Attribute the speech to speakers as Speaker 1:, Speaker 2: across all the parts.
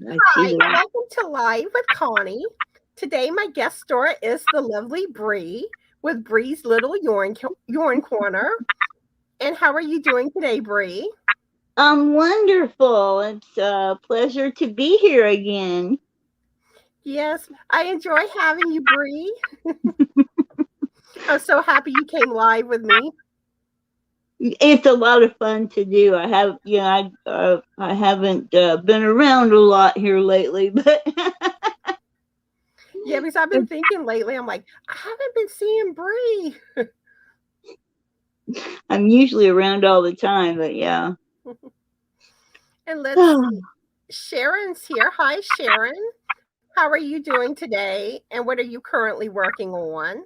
Speaker 1: I see
Speaker 2: Hi,
Speaker 1: that.
Speaker 2: welcome to Live with Connie. Today, my guest star is the lovely Bree with Bree's Little Yarn Corner. And how are you doing today, Bree?
Speaker 1: I'm wonderful. It's a pleasure to be here again.
Speaker 2: Yes, I enjoy having you, Bree. I'm so happy you came live with me.
Speaker 1: It's a lot of fun to do. I haven't been around a lot here lately, but
Speaker 2: Yeah, because I've been thinking lately, I'm like, I haven't been seeing Bree.
Speaker 1: I'm usually around all the time. But yeah.
Speaker 2: And let's see. Sharon's here. Hi, Sharon. How are you doing today? And what are you currently working on?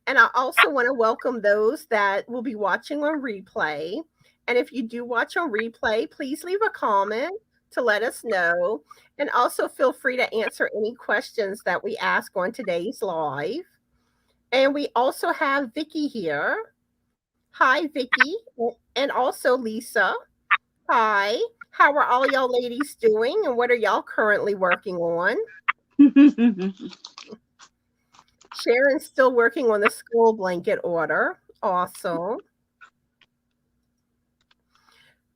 Speaker 2: And I also want to welcome those that will be watching on replay. And if you do watch on replay, please leave a comment to let us know. And also feel free to answer any questions that we ask on today's live. And we also have Vicky here. Hi, Vicky. And also Lisa. Hi. How are all y'all ladies doing? And what are y'all currently working on? Sharon's still working on the school blanket order. Awesome.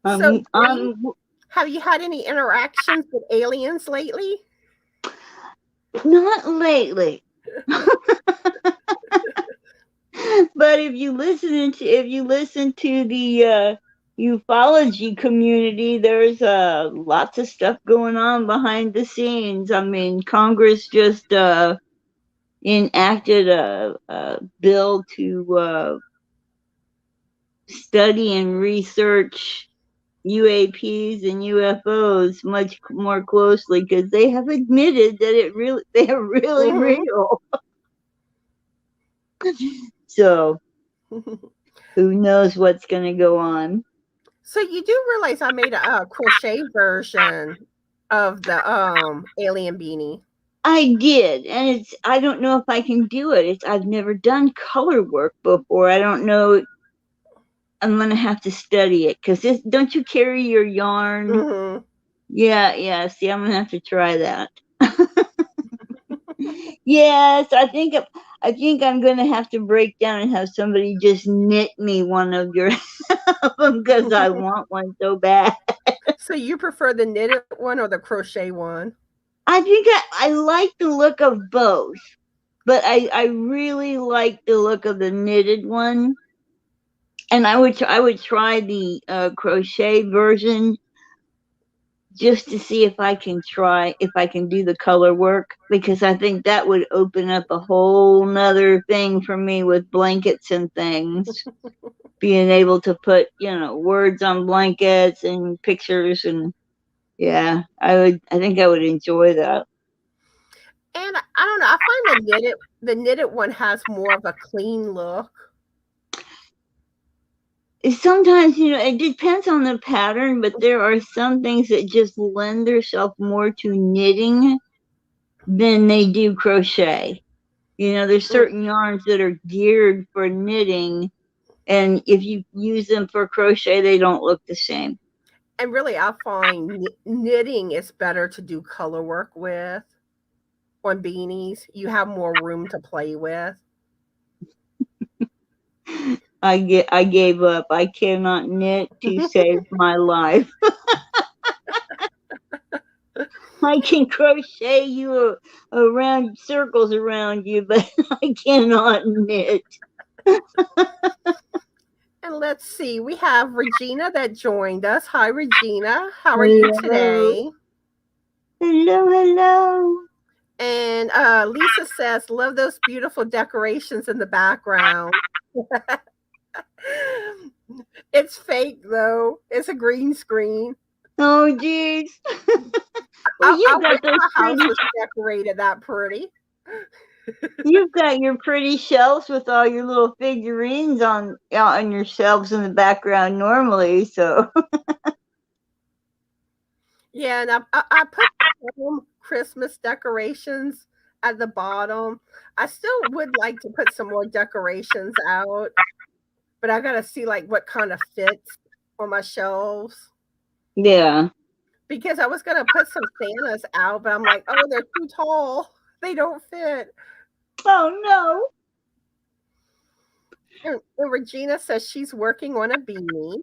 Speaker 2: So,
Speaker 1: um,
Speaker 2: Bree,
Speaker 1: um,
Speaker 2: have you had any interactions with aliens lately?
Speaker 1: not lately. But if you listen to the ufology community, there's lots of stuff going on behind the scenes. I mean, Congress just enacted a bill to study and research UAPs and UFOs much more closely because they have admitted that they're really
Speaker 2: Hmm.
Speaker 1: real. So who knows what's going to go on?
Speaker 2: So you do realize I made a crochet version of the alien beanie.
Speaker 1: I did, and I don't know if I can do it. I've never done color work before. I don't know. I'm gonna have to study it because don't you carry your yarn?
Speaker 2: Hmm.
Speaker 1: Yeah, yeah. See, I'm gonna have to try that. Yes, I think I'm gonna have to break down and have somebody just knit me one of your album because I want one so bad.
Speaker 2: So you prefer the knitted one or the crochet one?
Speaker 1: I think I like the look of both, but I really like the look of the knitted one. And I would try the crochet version just to see if I can do the color work because I think that would open up a whole nother thing for me with blankets and things. Being able to put, words on blankets and pictures and yeah, I think I would enjoy that.
Speaker 2: And I don't know. I find the knitted one has more of a clean look.
Speaker 1: Sometimes, it depends on the pattern, but there are some things that just lend themselves more to knitting than they do crochet. There's
Speaker 2: Mm.
Speaker 1: certain yarns that are geared for knitting, and if you use them for crochet, they don't look the same.
Speaker 2: And really, I find knitting is better to do color work with on beanies. You have more room to play with.
Speaker 1: I gave up. I cannot knit to save my life. I can crochet you around circles around you, but I cannot knit.
Speaker 2: And let's see, we have Regina that joined us. Hi, Regina. How are you
Speaker 1: Hello,
Speaker 2: today?
Speaker 1: hello, hello.
Speaker 2: And Lisa says, love those beautiful decorations in the background. It's fake, though. It's a green screen.
Speaker 1: Oh, geez. Well,
Speaker 2: I
Speaker 1: you've got
Speaker 2: wish
Speaker 1: those
Speaker 2: my house
Speaker 1: pretty.
Speaker 2: was decorated that pretty.
Speaker 1: You've got your pretty shelves with all your little figurines on your shelves in the background normally. So
Speaker 2: Yeah, and I put some Christmas decorations at the bottom. I still would like to put some more decorations out, but I gotta see like what kind of fits on my shelves.
Speaker 1: yeah,
Speaker 2: because I was gonna put some Santas out, but I'm like, oh, they're too tall. They don't fit.
Speaker 1: Oh no.
Speaker 2: And Regina says she's working on a beanie.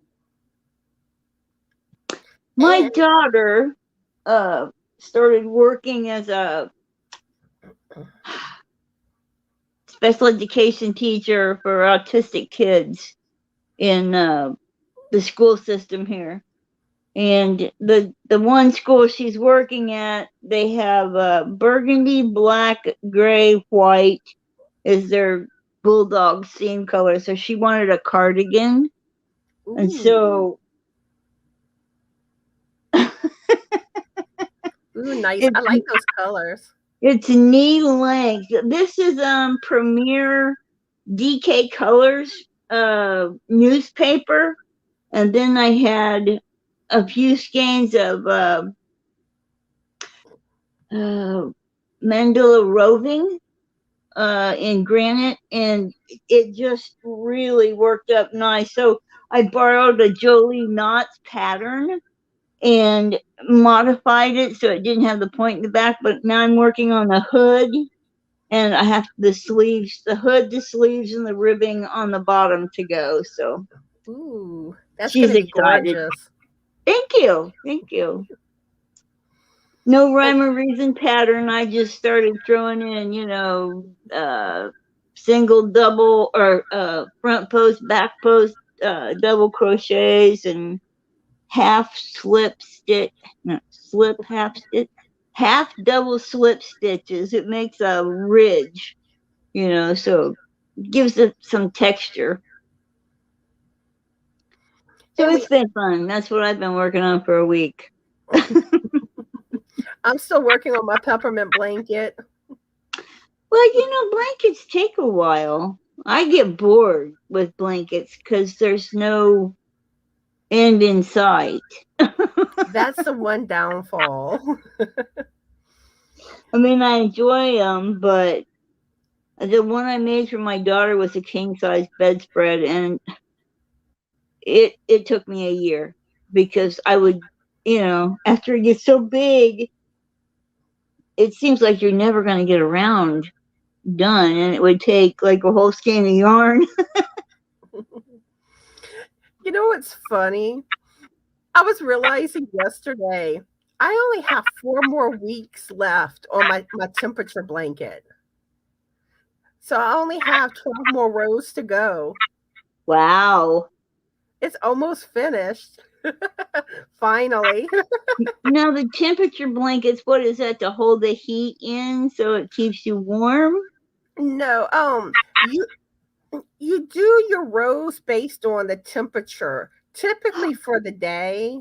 Speaker 1: My
Speaker 2: And
Speaker 1: daughter started working as a special education teacher for autistic kids in the school system here. And the one school she's working at, they have burgundy, black, gray, white is their bulldog theme color. So she wanted a cardigan, and
Speaker 2: ooh,
Speaker 1: so
Speaker 2: ooh, nice.
Speaker 1: it's
Speaker 2: I like those colors.
Speaker 1: it's knee length. This is Premier DK Colors newspaper, and then I had a few skeins of uh, mandala roving in granite, and it just really worked up nice. So I borrowed a Jolie Knots pattern and modified it so it didn't have the point in the back. But now I'm working on the hood, and I have the sleeves, the hood, the sleeves, and the ribbing on the bottom to go. So
Speaker 2: Ooh, that's
Speaker 1: she's
Speaker 2: gonna be
Speaker 1: excited.
Speaker 2: gorgeous.
Speaker 1: Thank you. Thank you. No rhyme or reason pattern. I just started throwing in, single, double, or front post, back post, double crochets, and half slip stitch, no, slip half stitch, half double slip stitches. It makes a ridge, so it gives it some texture. So
Speaker 2: And we
Speaker 1: it's been fun. That's what I've been working on for a week.
Speaker 2: I'm still working on my peppermint blanket.
Speaker 1: Well, blankets take a while. I get bored with blankets because there's no end in sight.
Speaker 2: That's the one downfall.
Speaker 1: I mean, I enjoy them, but the one I made for my daughter was a king size bedspread, and it took me a year because I would, after it gets so big, it seems like you're never going to get around done, and it would take like a whole skein of yarn.
Speaker 2: You know what's funny? I was realizing yesterday I only have 4 more weeks left on my temperature blanket. So I only have 12 more rows to go.
Speaker 1: Wow.
Speaker 2: It's almost finished. Finally.
Speaker 1: Now the temperature blankets, what is that, to hold the heat in so it keeps you warm?
Speaker 2: No, you you do your rows based on the temperature, typically for the day.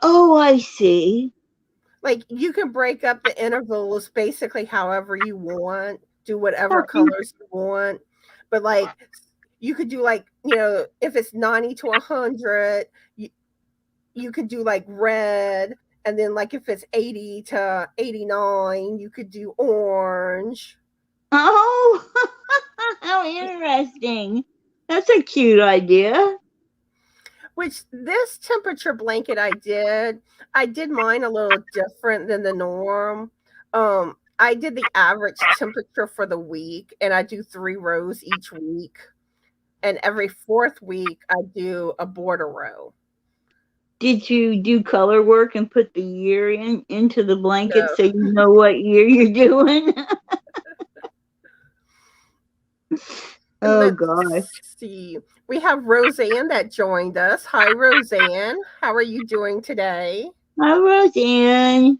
Speaker 1: Oh, I see.
Speaker 2: Like you can break up the intervals basically however you want, do whatever
Speaker 1: How in-
Speaker 2: colors you want. But like you could do like, if it's 90 to 100, you could do like red, and then like if it's 80 to 89, you could do orange.
Speaker 1: Oh, how interesting. That's a cute idea.
Speaker 2: Which this temperature blanket I did mine a little different than the norm. I did the average temperature for the week, and I do 3 rows each week, and every 4th week I do a border row.
Speaker 1: Did you do color work and put the year into the blanket
Speaker 2: No.
Speaker 1: so you know what year you're doing?
Speaker 2: And
Speaker 1: Oh
Speaker 2: let's
Speaker 1: gosh.
Speaker 2: see. We have Roseanne that joined us. Hi, Roseanne. How are you doing today?
Speaker 1: Hi, Roseanne.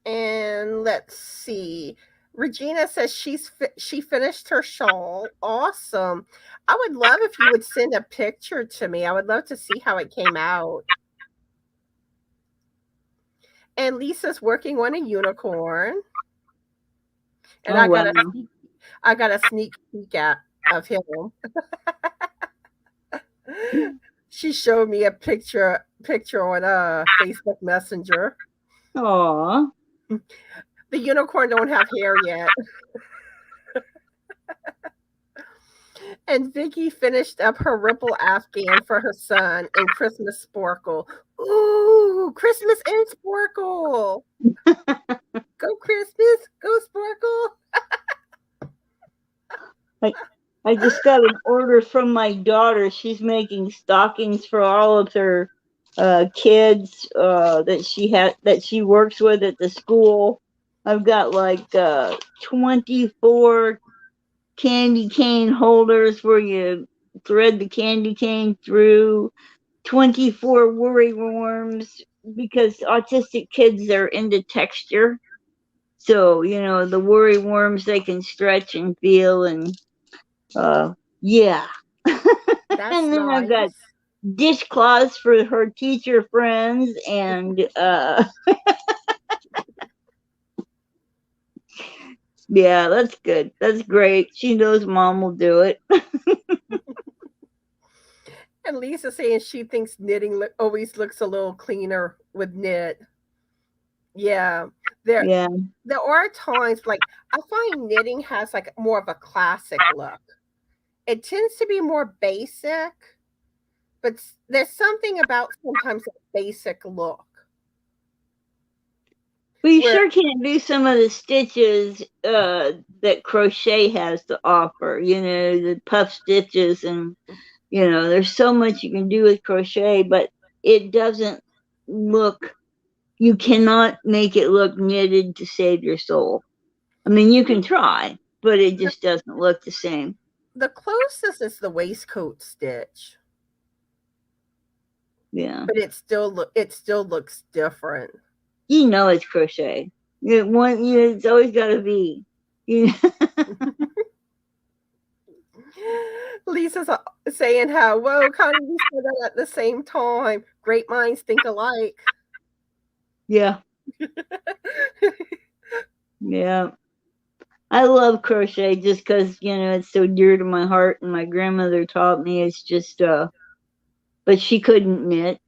Speaker 2: And let's see. Regina says she finished her shawl. Awesome. I would love if you would send a picture to me. I would love to see how it came out. And Lisa's working on a unicorn. And
Speaker 1: Oh wow.
Speaker 2: I got a sneak peek of him. She showed me a picture on Facebook Messenger.
Speaker 1: Aw.
Speaker 2: The unicorn don't have hair yet. And Vicky finished up her ripple afghan for her son in Christmas sparkle. Ooh, Christmas and Sparkle. Go Christmas, go Sparkle.
Speaker 1: I, I just got an order from my daughter. She's making stockings for all of her kids that she works with at the school. I've got like 24 candy cane holders where you thread the candy cane through, 24 worry worms because autistic kids are into texture. So, the worry worms they can stretch and feel and yeah.
Speaker 2: That's
Speaker 1: And then I've got
Speaker 2: nice.
Speaker 1: dishcloths for her teacher friends and yeah, that's good. That's great. She knows mom will do it.
Speaker 2: And Lisa saying she thinks knitting always looks a little cleaner with knit. Yeah, there
Speaker 1: Yeah.
Speaker 2: there are times like I find knitting has like more of a classic look. It tends to be more basic, but there's something about sometimes a basic look
Speaker 1: We
Speaker 2: where
Speaker 1: sure can't do some of the stitches that crochet has to offer, the puff stitches and there's so much you can do with crochet, but it doesn't look, you cannot make it look knitted to save your soul. I mean, you can try, but it
Speaker 2: the,
Speaker 1: just doesn't look the same.
Speaker 2: the closest is the waistcoat stitch,
Speaker 1: Yeah.
Speaker 2: but it still looks different.
Speaker 1: It's crochet. It's always got to be. You
Speaker 2: Lisa's saying how, whoa, Connie, we said that at the same time. Great minds think alike.
Speaker 1: Yeah. Yeah. I love crochet just because, it's so dear to my heart and my grandmother taught me. It's just, but she couldn't knit.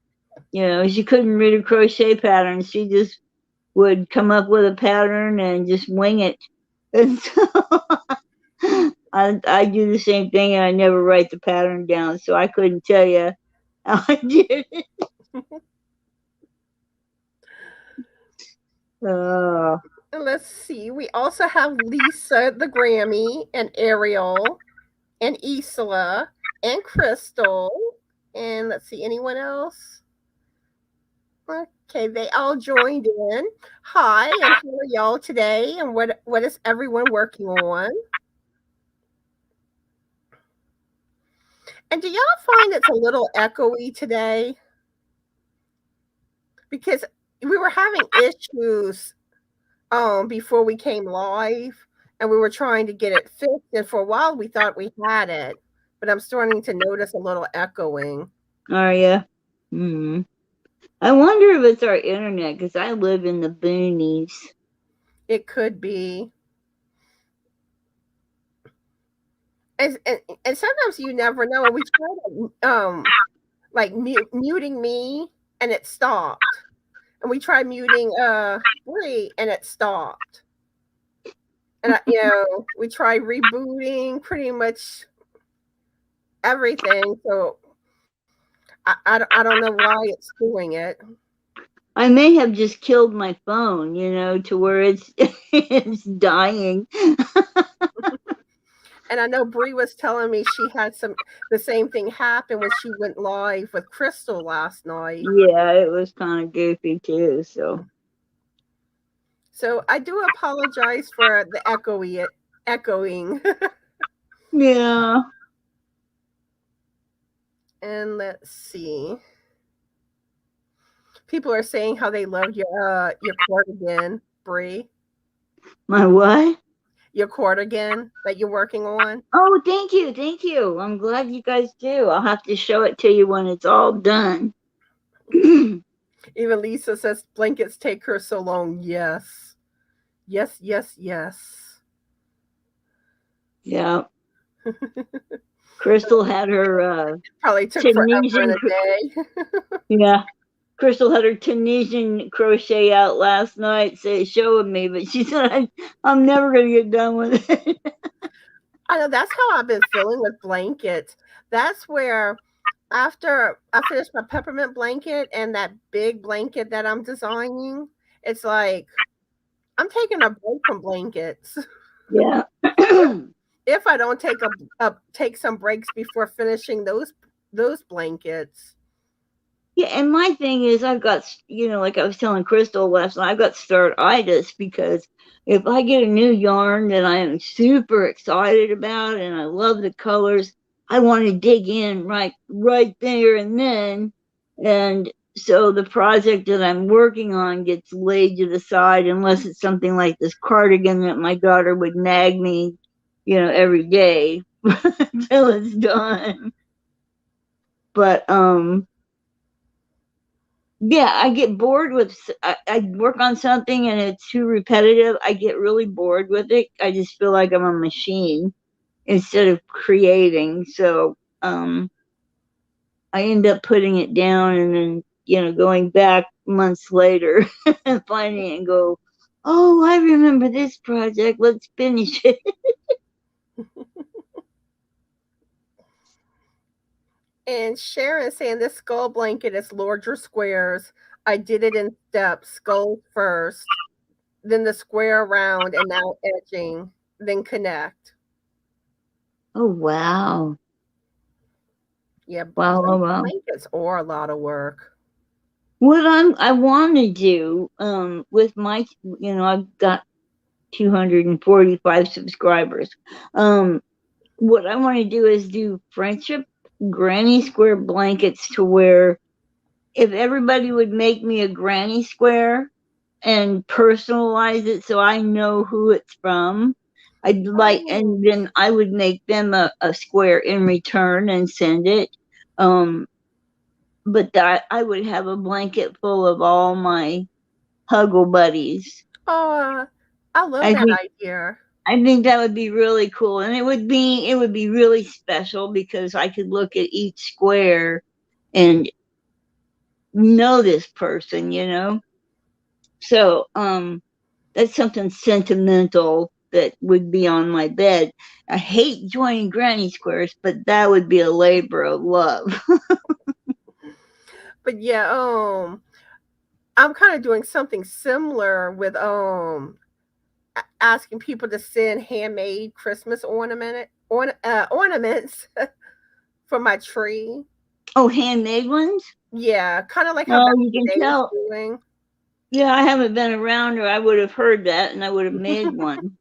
Speaker 1: She couldn't read a crochet pattern. She just would come up with a pattern and just wing it. And so I do the same thing and I never write the pattern down. So I couldn't tell you how I did it. Uh,
Speaker 2: And let's see. We also have Lisa, the Grammy, and Ariel, and Isla, and Crystal. And let's see, anyone else? Okay, they all joined in. Hi, and how are y'all today? And what is everyone working on? And do y'all find it's a little echoey today? Because we were having issues before we came live and we were trying to get it fixed. And for a while we thought we had it, but I'm starting to notice a little echoing.
Speaker 1: are you? Hmm. I wonder if it's our internet because I live in the boonies.
Speaker 2: It could be. And sometimes you never know. And we tried like muting me and it stopped. And we tried muting Bree and it stopped. And we tried rebooting pretty much everything. So I don't know why it's doing it.
Speaker 1: I may have just killed my phone, to where it's it's dying.
Speaker 2: And I know Bree was telling me she had the same thing happen when she went live with Crystal last night.
Speaker 1: Yeah, it was kind of goofy too.
Speaker 2: So I do apologize for the echoing.
Speaker 1: Yeah.
Speaker 2: And let's see. People are saying how they love your cardigan, Bree.
Speaker 1: My what?
Speaker 2: Your cardigan that you're working on.
Speaker 1: Oh, thank you, thank you. I'm glad you guys do. I'll have to show it to you when it's all done.
Speaker 2: Even Lisa says blankets take her so long. Yes. Yes, yes, yes.
Speaker 1: Yeah. Crystal had her
Speaker 2: Probably took forever in
Speaker 1: Tunisian.
Speaker 2: a day.
Speaker 1: Yeah. Crystal had her Tunisian crochet out last night, showing me, but she said I'm never gonna get done with it.
Speaker 2: I know that's how I've been feeling with blankets. That's where After I finish my peppermint blanket and that big blanket that I'm designing, it's like I'm taking a break from blankets.
Speaker 1: Yeah.
Speaker 2: If I don't take some breaks before finishing those blankets.
Speaker 1: Yeah, and my thing is, I've got, like I was telling Crystal last night, I've got startitis because if I get a new yarn that I am super excited about and I love the colors, I want to dig in right there and then. And so the project that I'm working on gets laid to the side unless it's something like this cardigan that my daughter would nag me, every day until it's done. But yeah, I get bored with I work on something and it's too repetitive. I get really bored with it. I just feel like I'm a machine instead of creating. So I end up putting it down and then, going back months later and finding it and go, oh, I remember this project. Let's finish it.
Speaker 2: And Sharon saying this skull blanket is larger squares. I did it in steps, skull first, then the square around, and now edging, then connect.
Speaker 1: Oh wow.
Speaker 2: Yeah,
Speaker 1: Wow, wow, wow.
Speaker 2: blankets are a lot of work.
Speaker 1: What I want to do with my, I've got 245 subscribers. What I want to do is do friendship granny square blankets to where if everybody would make me a granny square and personalize it so I know who it's from,
Speaker 2: Oh,
Speaker 1: and then I would make them a square in return and send it. Um, but that I would have a blanket full of all my Huggle buddies.
Speaker 2: oh, I love
Speaker 1: I
Speaker 2: that
Speaker 1: think
Speaker 2: idea.
Speaker 1: I think that would be really cool, and it would be really special because I could look at each square and know this person, So, that's something sentimental that would be on my bed. I hate joining granny squares, but that would be a labor of love.
Speaker 2: But yeah, I'm kind of doing something similar with asking people to send handmade Christmas ornaments for my tree.
Speaker 1: Oh, handmade ones?
Speaker 2: Yeah, kind of like how
Speaker 1: Well,
Speaker 2: Bethany
Speaker 1: you can
Speaker 2: Day is
Speaker 1: tell.
Speaker 2: doing.
Speaker 1: Yeah, I haven't been around, or I would have heard that, and I would have made one.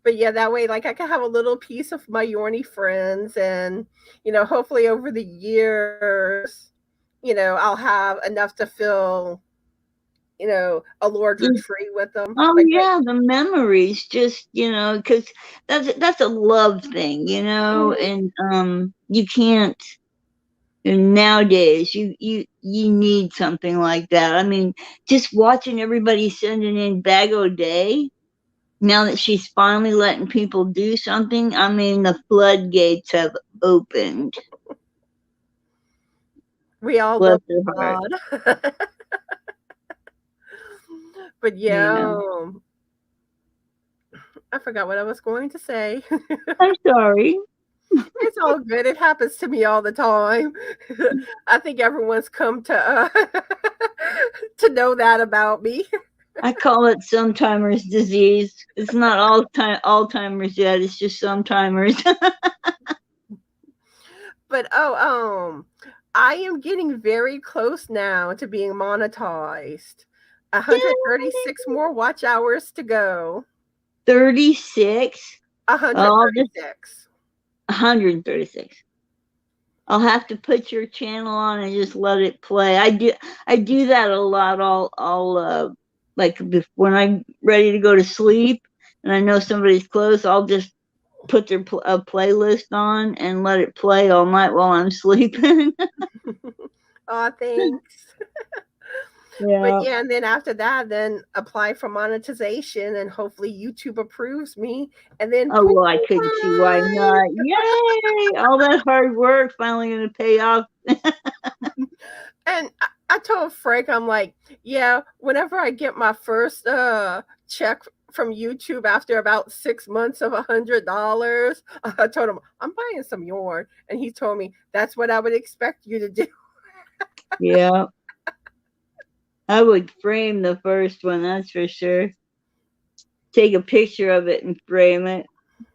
Speaker 2: But yeah, that way, like I can have a little piece of my Yorny friends, and hopefully over the years, I'll have enough to fill, a larger tree with them.
Speaker 1: Oh
Speaker 2: Like right.
Speaker 1: yeah, the memories, just because that's a love thing,
Speaker 2: Mhm.
Speaker 1: and you can't. And nowadays, you need something like that. I mean, just watching everybody sending in Bag O Day. Now that she's finally letting people do something, I mean, the floodgates have opened.
Speaker 2: We all
Speaker 1: Bless
Speaker 2: love
Speaker 1: her heart.
Speaker 2: God. But yeah,
Speaker 1: Yeah,
Speaker 2: I forgot what I was going to say.
Speaker 1: I'm sorry.
Speaker 2: It's all good. It happens to me all the time. I think everyone's come to to know that about me.
Speaker 1: I call it sometimers disease. It's not Alzheimer's yet. It's just sometimers.
Speaker 2: But I am getting very close now to being monetized. 136 more watch hours to go.
Speaker 1: 36. Oh, just
Speaker 2: 136.
Speaker 1: 136. I'll have to put your channel on and just let it play. I do that a lot. I'll like when I'm ready to go to sleep and I know somebody's close, I'll just put a playlist on and let it play all night while I'm sleeping.
Speaker 2: Aw, thanks. But
Speaker 1: Yeah.
Speaker 2: yeah, and then after that, then apply for monetization, and hopefully YouTube approves me, and then
Speaker 1: Oh
Speaker 2: pool
Speaker 1: well, I couldn't see why
Speaker 2: time.
Speaker 1: not. Yay! All that hard work finally going to pay off.
Speaker 2: And I told Frank, I'm like, yeah, whenever I get my first check from YouTube after about 6 months of $100. I told him, I'm buying some yarn. And he told me, that's what I would expect you to do.
Speaker 1: Yeah. I would frame the first one, that's for sure. Take a picture of it and frame it.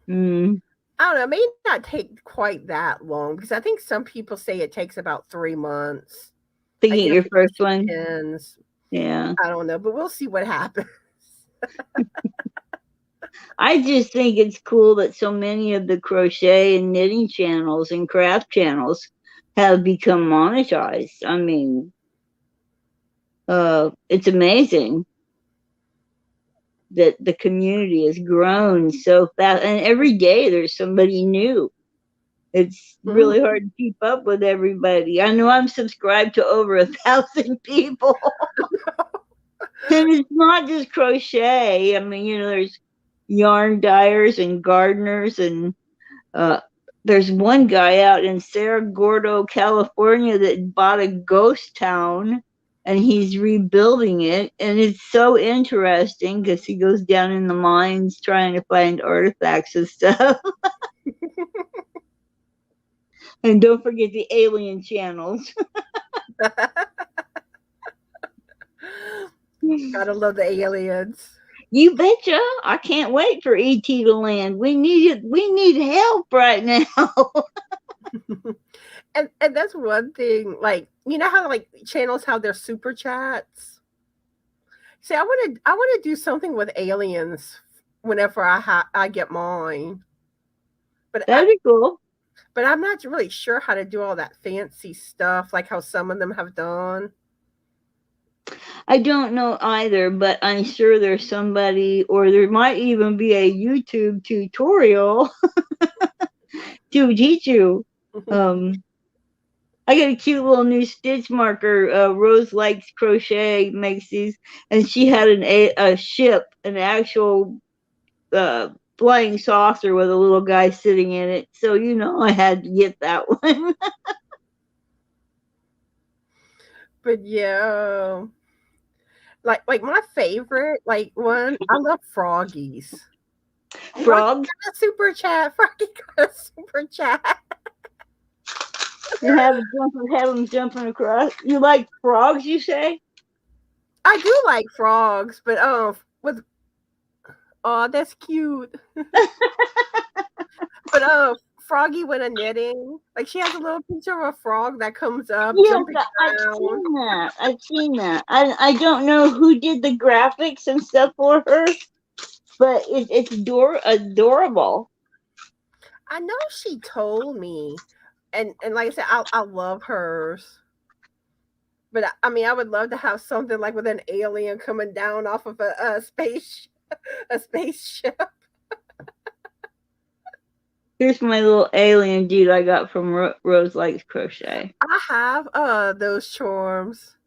Speaker 1: Mm.
Speaker 2: I don't know, it may not take quite that long because I think some people say it takes about 3 months.
Speaker 1: To
Speaker 2: I
Speaker 1: get
Speaker 2: guess
Speaker 1: your
Speaker 2: it
Speaker 1: first
Speaker 2: just
Speaker 1: one.
Speaker 2: depends.
Speaker 1: Yeah.
Speaker 2: I don't know, but we'll see what happens.
Speaker 1: I just think it's cool that so many of the crochet and knitting channels and craft channels have become monetized. I mean, it's amazing that the community has grown so fast, and every day there's somebody new. It's really
Speaker 2: Mhm.
Speaker 1: hard to keep up with everybody. I know I'm subscribed to over 1,000 people. And it's not just crochet. I mean, there's yarn dyers and gardeners, and uh, there's one guy out in Cerro Gordo, California that bought a ghost town and he's rebuilding it. And it's so interesting because he goes down in the mines trying to find artifacts and stuff. And don't forget the alien channels.
Speaker 2: Gotta love the aliens.
Speaker 1: You betcha. I can't wait for ET to land. We need it. We need help right now.
Speaker 2: And that's one thing, like, you know how like channels have their super chats? See, I wanna do something with aliens whenever I get mine. But I
Speaker 1: That'd be cool.
Speaker 2: but I'm not really sure how to do all that fancy stuff like how some of them have done.
Speaker 1: I don't know either, but I'm sure there's somebody, or there might even be a YouTube tutorial to teach you. Um, I got a cute little new stitch marker. Rose Likes Crochet makes these, and she had a ship, an actual flying saucer with a little guy sitting in it. So I had to get that one.
Speaker 2: But yeah, like my favorite like one, I love froggies. Froggy
Speaker 1: Frogs.
Speaker 2: got a super chat. Froggy got a super chat.
Speaker 1: You have them jumping across. You like frogs, you say?
Speaker 2: I do like frogs, but with oh that's cute. But Froggy with a knitting. Like she has a little picture of a frog that comes up
Speaker 1: Yes,
Speaker 2: jumping
Speaker 1: I've
Speaker 2: around.
Speaker 1: seen that. I've seen that. I don't know who did the graphics and stuff for her, but it's adorable.
Speaker 2: I know she told me, and like I said, I love hers. But I mean, I would love to have something like with an alien coming down off of a space, a spaceship.
Speaker 1: Here's my little alien dude I got from Rose Likes Crochet.
Speaker 2: I have those charms.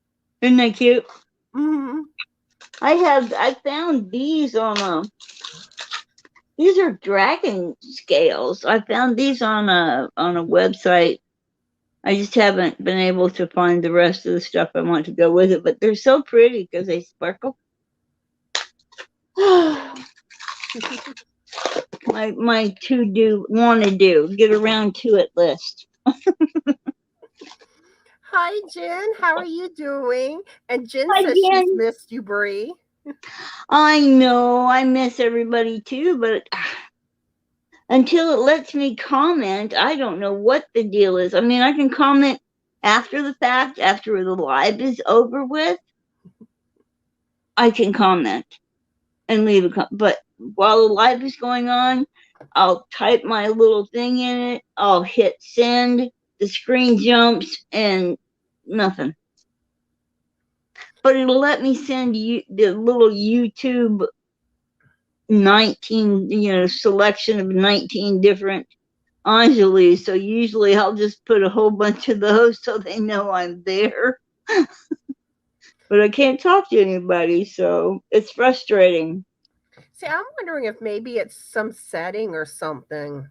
Speaker 1: Isn't that cute?
Speaker 2: Hmm.
Speaker 1: I found these on these are dragon scales. I found these on a website. I just haven't been able to find the rest of the stuff I want to go with it, but they're so pretty because they sparkle. my to do want to do get around to it list.
Speaker 2: Hi, Jen. How are you doing? And Jen says she's
Speaker 1: Again,
Speaker 2: missed you, Bree.
Speaker 1: I know I miss everybody too, but until it lets me comment, I don't know what the deal is. I mean, I can comment after the fact, after the live is over with. I can comment and leave a comment, but while the live is going on, I'll type my little thing in it. I'll hit send. The screen jumps and nothing. But it'll let me send you the little YouTube 19, selection of 19 different Angeles. So usually I'll just put a whole bunch of those so they know I'm there. But I can't talk to anybody, so it's frustrating.
Speaker 2: See, I'm wondering if maybe it's some setting or something.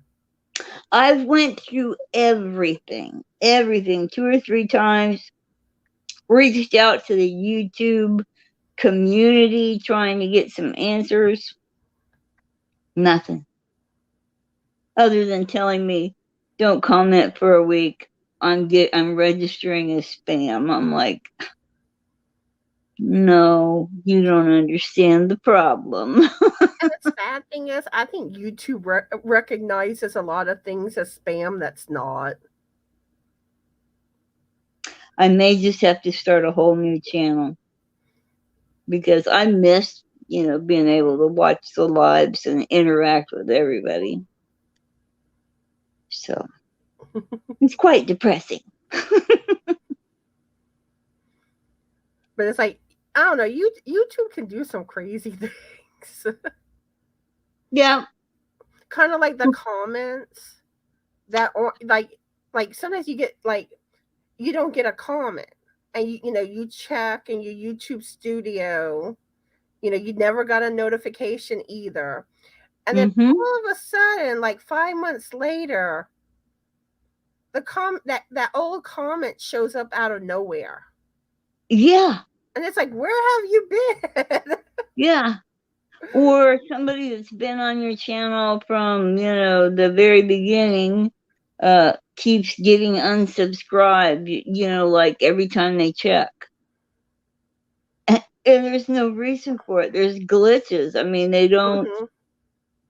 Speaker 1: I've went through everything 2 or 3 times, reached out to the YouTube community trying to get some answers. Nothing. Other than telling me, don't comment for a week. I'm registering as spam. I'm like, no, you don't understand the problem.
Speaker 2: And the sad thing is, I think YouTube recognizes a lot of things as spam that's not.
Speaker 1: I may just have to start a whole new channel because I miss, being able to watch the lives and interact with everybody. So it's quite depressing.
Speaker 2: But it's like, I don't know, YouTube can do some crazy things.
Speaker 1: Yeah.
Speaker 2: Kind of like the comments that are like sometimes you get like you don't get a comment, and you check in your YouTube studio, you never got a notification either, and then
Speaker 1: Mm-hmm.
Speaker 2: all of a sudden, like 5 months later, that old comment shows up out of nowhere,
Speaker 1: Yeah.
Speaker 2: and it's like, where have you been?
Speaker 1: Yeah. Or somebody that's been on your channel from, the very beginning, keeps getting unsubscribed, like every time they check. And there's no reason for it. There's glitches. I mean, they don't,
Speaker 2: Hmm.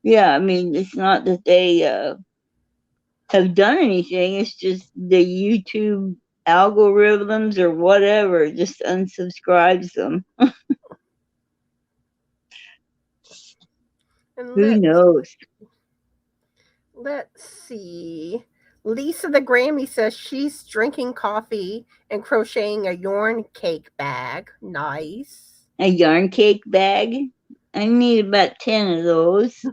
Speaker 1: yeah, I mean, it's not that they have done anything. It's just the YouTube algorithms or whatever just unsubscribes them.
Speaker 2: And
Speaker 1: Who knows?
Speaker 2: let's see. Lisa the Grammy says she's drinking coffee and crocheting a yarn cake bag. Nice.
Speaker 1: A yarn cake bag? I need about 10 of those.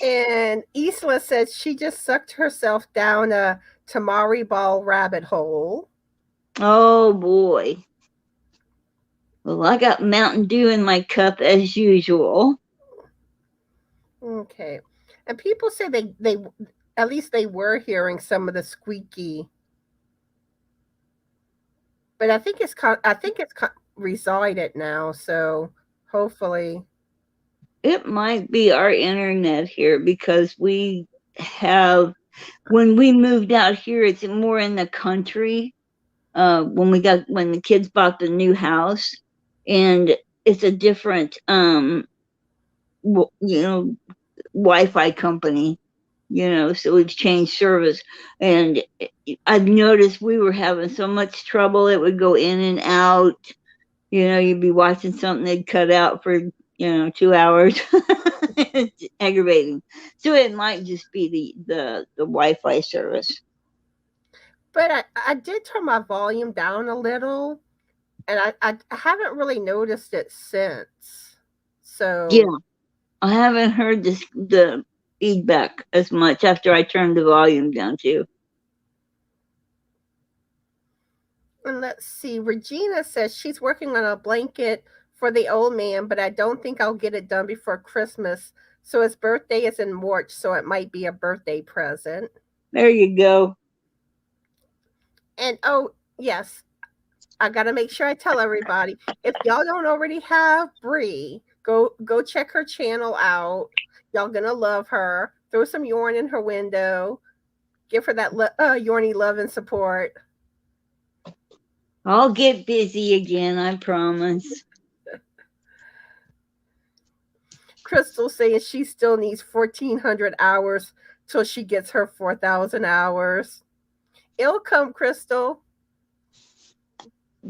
Speaker 2: And Isla says she just sucked herself down a tamari ball rabbit hole.
Speaker 1: Oh boy. Well, I got Mountain Dew in my cup as usual.
Speaker 2: Okay. And people say they at least they were hearing some of the squeaky, but I think it's resided now, so hopefully.
Speaker 1: It might be our internet here because when we moved out here, it's more in the country. When the kids bought the new house, and it's a different, Wi-Fi company, so we've changed service. And I've noticed we were having so much trouble. It would go in and out. You'd be watching something, they'd cut out for, 2 hours. It's aggravating. So it might just be the Wi-Fi service.
Speaker 2: But I did turn my volume down a little, and I haven't really noticed it since.
Speaker 1: Yeah,
Speaker 2: So,
Speaker 1: I haven't heard the feedback as much after I turned the volume down too.
Speaker 2: and let's see. Regina says she's working on a blanket for the old man, but I don't think I'll get it done before Christmas. So his birthday is in March, so it might be a birthday present.
Speaker 1: There you go.
Speaker 2: And oh, yes, I gotta make sure I tell everybody. If y'all don't already have Bree, go check her channel out. Y'all gonna love her. Throw some yarn in her window. Give her that yarny love and support.
Speaker 1: I'll get busy again, I promise.
Speaker 2: Crystal saying she still needs 1,400 hours till she gets her 4,000 hours. It'll come, Crystal.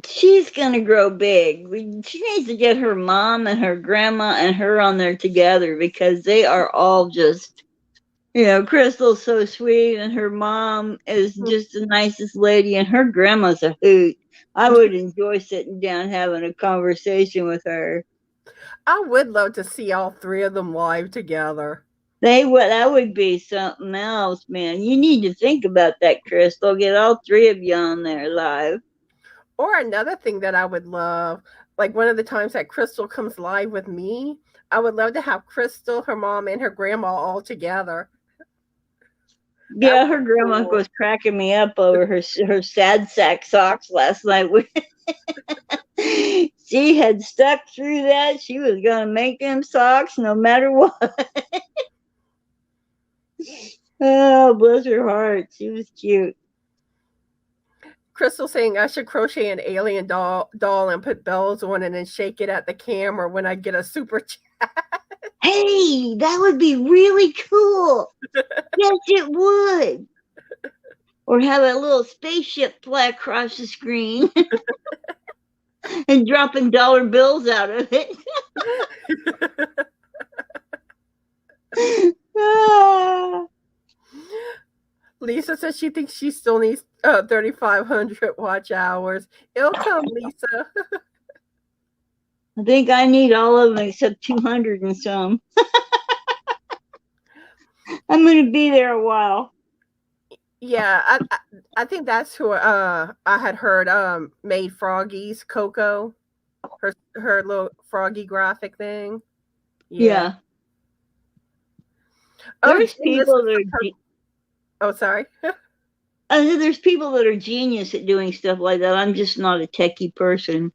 Speaker 1: She's gonna grow big. She needs to get her mom and her grandma and her on there together because they are all just, Crystal's so sweet and her mom is just the nicest lady and her grandma's a hoot. I would enjoy sitting down having a conversation with her.
Speaker 2: I would love to see all three of them live together.
Speaker 1: That would be something else, man. You need to think about that, Crystal. Get all three of you on there live.
Speaker 2: Or another thing that I would love, like one of the times that Crystal comes live with me, I would love to have Crystal, her mom, and her grandma all together. That
Speaker 1: Yeah,
Speaker 2: would
Speaker 1: her
Speaker 2: be
Speaker 1: grandma
Speaker 2: cool.
Speaker 1: was cracking me up over her sad sack socks last night. She had stuck through that. She was gonna make them socks no matter what. Oh, bless her heart. She was cute.
Speaker 2: Crystal saying I should crochet an alien doll and put bells on it and shake it at the camera when I get a super chat.
Speaker 1: Hey, that would be really cool. Yes, it would. Or have a little spaceship fly across the screen and dropping dollar bills out of it. Ah.
Speaker 2: Lisa says she thinks she still needs 3,500 watch hours. It'll come, Lisa.
Speaker 1: I think I need all of them except 200 and some. I'm going to be there a while.
Speaker 2: Yeah, I think that's who I had heard made Froggies, Coco, her little froggy graphic thing.
Speaker 1: Yeah.
Speaker 2: Oh,
Speaker 1: There's people that are.
Speaker 2: Oh, sorry.
Speaker 1: There's people that are genius at doing stuff like that. I'm just not a techie person.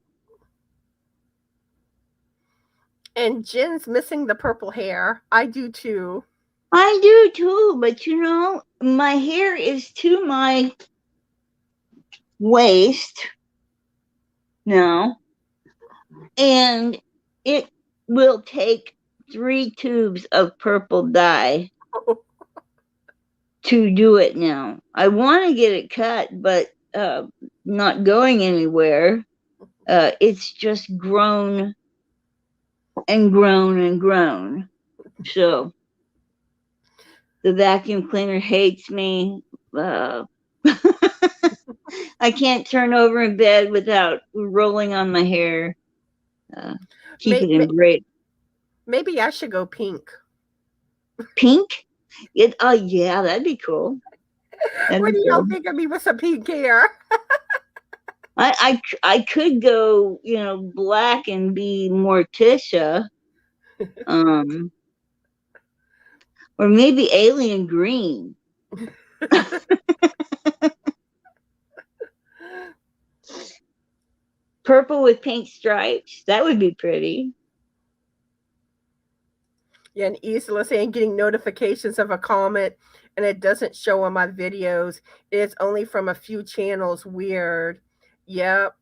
Speaker 2: And Jen's missing the purple hair. I do too.
Speaker 1: I do too, but you know, my hair is to my waist now, and it will take 3 tubes of purple dye to do it now. I want to get it cut, but not going anywhere. It's just grown and grown and grown. So the vacuum cleaner hates me. I can't turn over in bed without rolling on my hair. Keep it in braid.
Speaker 2: Maybe I should go pink.
Speaker 1: Pink? Yeah, that'd be cool.
Speaker 2: What do y'all think of me with some pink hair?
Speaker 1: I could go, you know, black and be Morticia. Or maybe alien green. Purple with pink stripes. That would be pretty.
Speaker 2: Yeah, and Isla saying getting notifications of a comment and it doesn't show on my videos. It's only from a few channels. Weird. Yep,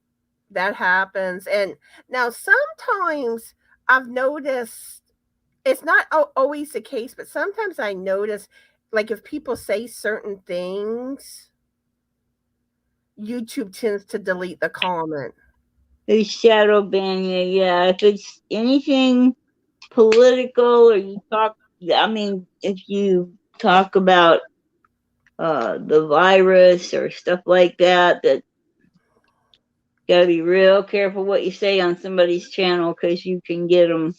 Speaker 2: that happens. And now sometimes I've noticed it's not always the case, but sometimes I notice like if people say certain things, YouTube tends to delete the comment.
Speaker 1: They shadow ban you, yeah. If it's anything political or you talk, I mean, if you talk about the virus or stuff like that, that gotta be real careful what you say on somebody's channel because you can get them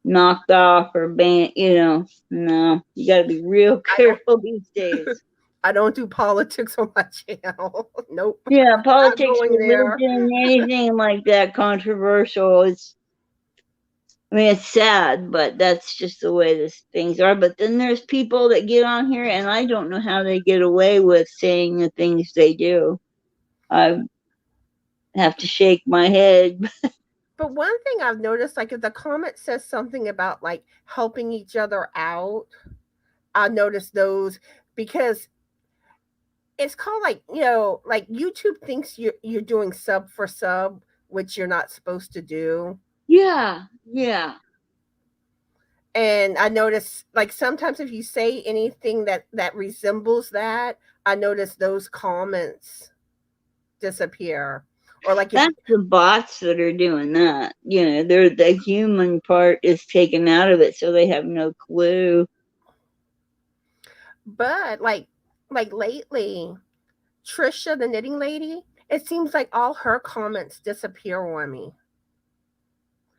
Speaker 1: knocked off or banned. You know, no, you gotta be real careful these days.
Speaker 2: I don't do politics on my channel. Nope.
Speaker 1: Yeah, politics, religion, anything like that controversial. I mean, it's sad, but that's just the way things are. But then there's people that get on here, and I don't know how they get away with saying the things they do. I have to shake my head.
Speaker 2: But one thing I've noticed, like if the comment says something about like helping each other out, I notice those because it's called like, you know, like YouTube thinks you're doing sub for sub, which you're not supposed to do.
Speaker 1: Yeah, yeah.
Speaker 2: And I notice like sometimes if you say anything that resembles that, I notice those comments disappear. Or like
Speaker 1: that's the bots that are doing that. You know, the human part is taken out of it, so they have no clue.
Speaker 2: But like lately, Trisha, the knitting lady, it seems like all her comments disappear on me.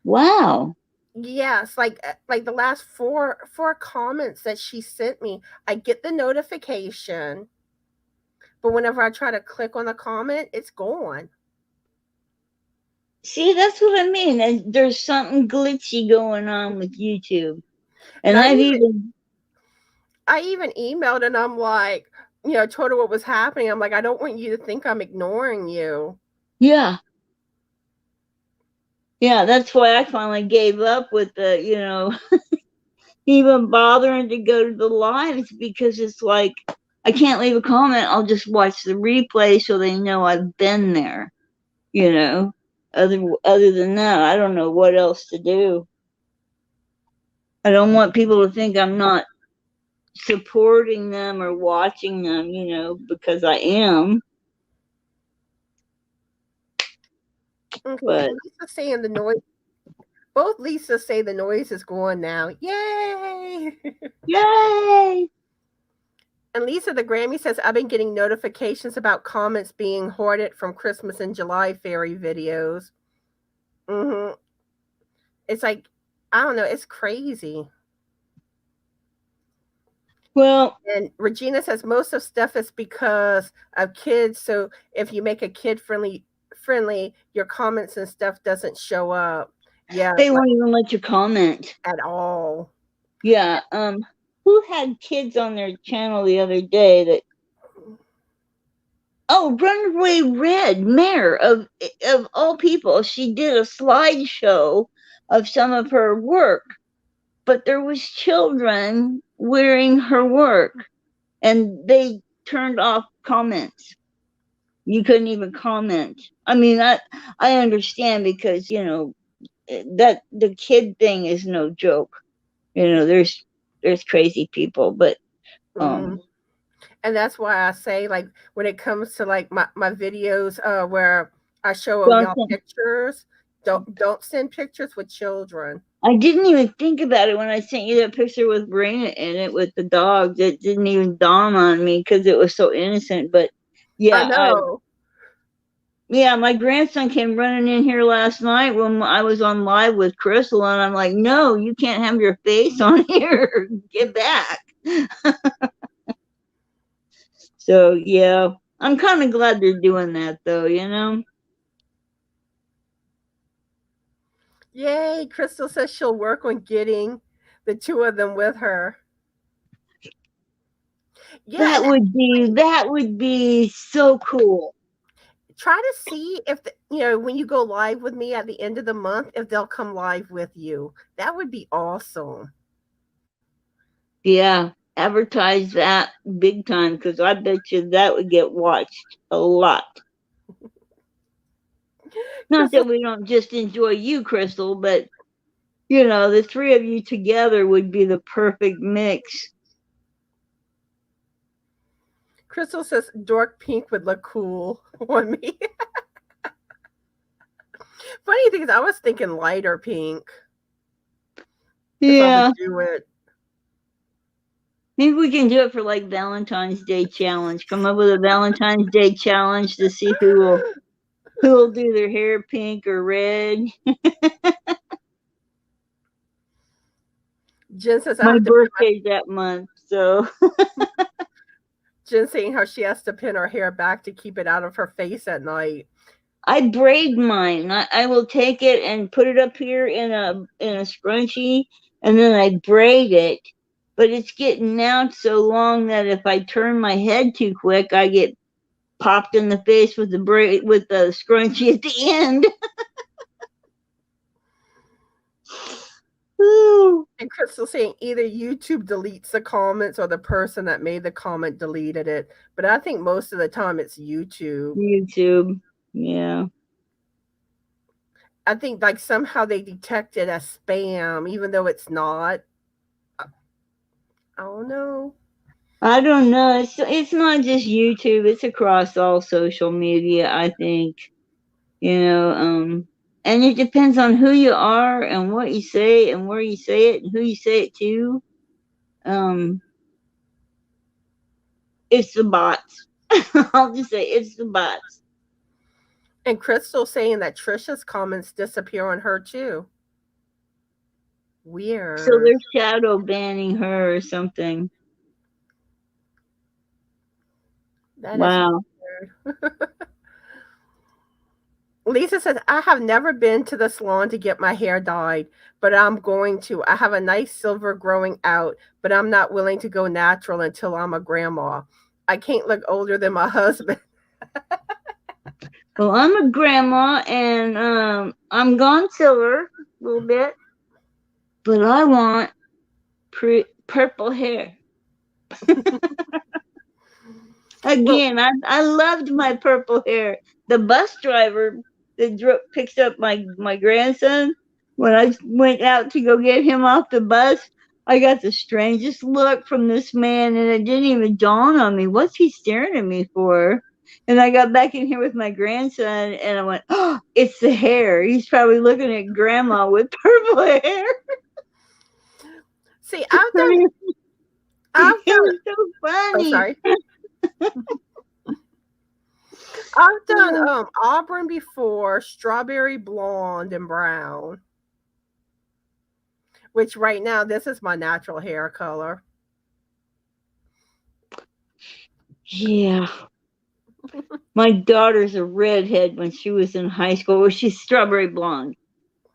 Speaker 1: Wow.
Speaker 2: Yes, like the last four comments that she sent me, I get the notification, but whenever I try to click on the comment, it's gone.
Speaker 1: See, that's what I mean. There's something glitchy going on with YouTube. And I
Speaker 2: even emailed and I'm like, you know, told her what was happening. I'm like, I don't want you to think I'm ignoring you.
Speaker 1: Yeah. Yeah, that's why I finally gave up with the, even bothering to go to the lives, because it's like I can't leave a comment. I'll just watch the replay so they know I've been there, you know. Other than that, I don't know what else to do. I don't want people to think I'm not supporting them or watching them, because I am.
Speaker 2: Okay,
Speaker 1: But
Speaker 2: Lisa's saying the noise. Both Lisas say the noise is gone now. Yay!
Speaker 1: yay!
Speaker 2: And Lisa the Grammy says, I've been getting notifications about comments being hoarded from Christmas and July fairy videos. It's like, I don't know, it's crazy.
Speaker 1: Well,
Speaker 2: and Regina says most of stuff is because of kids. So if you make a kid friendly, your comments and stuff doesn't show up. Yeah,
Speaker 1: they won't even let you comment
Speaker 2: at all.
Speaker 1: Yeah. Who had kids on their channel the other day that? Oh, Runaway Red, Mayor of all people. She did a slideshow of some of her work, but there was children wearing her work, and they turned off comments. You couldn't even comment. I mean, I understand, because that the kid thing is no joke. There's crazy people, but
Speaker 2: Mm. And that's why I say, like, when it comes to like my videos where I show y'all pictures, don't send pictures with children.
Speaker 1: I didn't even think about it when I sent you that picture with Raina in it with the dogs. It didn't even dawn on me because it was so innocent. But
Speaker 2: I
Speaker 1: yeah,
Speaker 2: know.
Speaker 1: yeah, my grandson came running in here last night when I was on live with Crystal, and I'm like, no, you can't have your face on here. Get back. So yeah, I'm kind of glad they're doing that, though.
Speaker 2: Yay! Crystal says she'll work on getting the two of them with her. Yeah,
Speaker 1: That would be so cool.
Speaker 2: Try to see if when you go live with me at the end of the month, if they'll come live with you. That would be awesome.
Speaker 1: Yeah, advertise that big time, because I bet you that would get watched a lot. Not
Speaker 2: Crystal,
Speaker 1: that we don't just enjoy you, Crystal, but the three of you together would be the perfect mix.
Speaker 2: Crystal says dark pink would look cool on me. Funny thing is, I was thinking lighter pink. If I
Speaker 1: Yeah.
Speaker 2: would do it.
Speaker 1: Maybe we can do it for like Valentine's Day challenge. Come up with a Valentine's Day challenge to see who will do their hair pink or red.
Speaker 2: Jen says
Speaker 1: My birthday's that month, so.
Speaker 2: Jen saying how she has to pin her hair back to keep it out of her face at night.
Speaker 1: I braid mine. I will take it and put it up here in a scrunchie, and then I braid it. But it's getting out so long that if I turn my head too quick, I get popped in the face with the scrunchie at the end.
Speaker 2: And Crystal saying either YouTube deletes the comments or the person that made the comment deleted it. But I think most of the time it's YouTube.
Speaker 1: YouTube, yeah.
Speaker 2: I think like somehow they detect it as spam, even though it's not. I don't know.
Speaker 1: I don't know. It's not just YouTube. It's across all social media, I think. And it depends on who you are and what you say and where you say it and who you say it to. Um, it's the bots. I'll just say it's the bots.
Speaker 2: And Crystal saying that Trisha's comments disappear on her too. Weird.
Speaker 1: So they're shadow banning her or something. Wow.
Speaker 2: Lisa says, I have never been to the salon to get my hair dyed, but I'm going to. I have a nice silver growing out, but I'm not willing to go natural until I'm a grandma. I can't look older than my husband.
Speaker 1: Well, I'm a grandma, and I'm gone silver a little bit, but I want purple hair.
Speaker 2: Well,
Speaker 1: Again, I loved my purple hair. The bus driver that picks up my grandson, when I went out to go get him off the bus, I got the strangest look from this man, and it didn't even dawn on me. What's he staring at me for? And I got back in here with my grandson, and I went, "Oh, it's the hair. He's probably looking at grandma with purple hair."
Speaker 2: see,
Speaker 1: I mean,
Speaker 2: I've
Speaker 1: it
Speaker 2: done.
Speaker 1: was so
Speaker 2: Oh,
Speaker 1: funny.
Speaker 2: sorry. I've done auburn before, strawberry blonde, and brown. Which right now this is my natural hair color.
Speaker 1: Yeah. My daughter's a redhead when she was in high school. Well, she's strawberry blonde.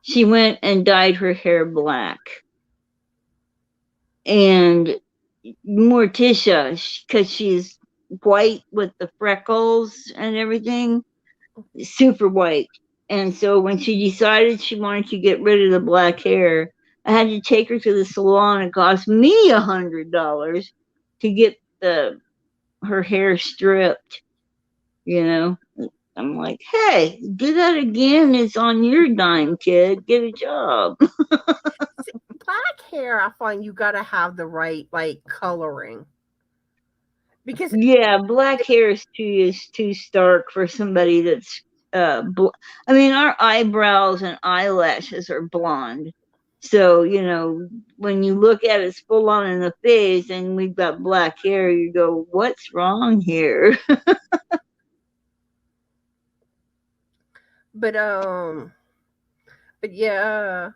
Speaker 1: She went and dyed her hair black. And Morticia, because she's white with the freckles and everything, super white. And so when she decided she wanted to get rid of the black hair, I had to take her to the salon. It cost me $100 to get her hair stripped, you know. I'm like, hey, do that again. It's on your dime, kid. Get a job.
Speaker 2: See, black hair, I find you gotta have the right like coloring because
Speaker 1: Yeah, black hair is too stark for somebody that's I mean, our eyebrows and eyelashes are blonde. So, when you look at it full on in the face and we've got black hair, you go, what's wrong here?
Speaker 2: but um but yeah.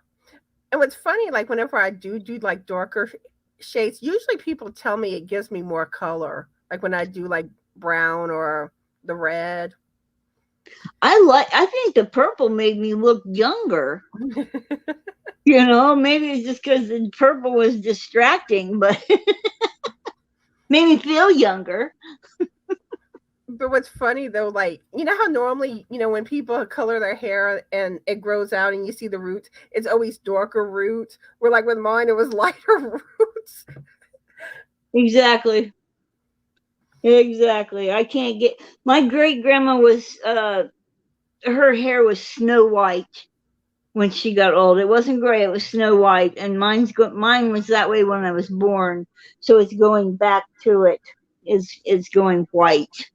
Speaker 2: And what's funny, like whenever I do like darker shades, usually people tell me it gives me more color. Like when I do like brown or the red.
Speaker 1: I think the purple made me look younger. Maybe it's just because the purple was distracting, but made me feel younger.
Speaker 2: But what's funny though, like you know how normally when people color their hair and it grows out and you see the roots, it's always darker roots. Where like with mine, it was lighter roots.
Speaker 1: Exactly. Exactly. I can't get my great grandma was her hair was snow white when she got old. It wasn't gray, it was snow white, and mine was that way when I was born. So it's going back to it. Is going white.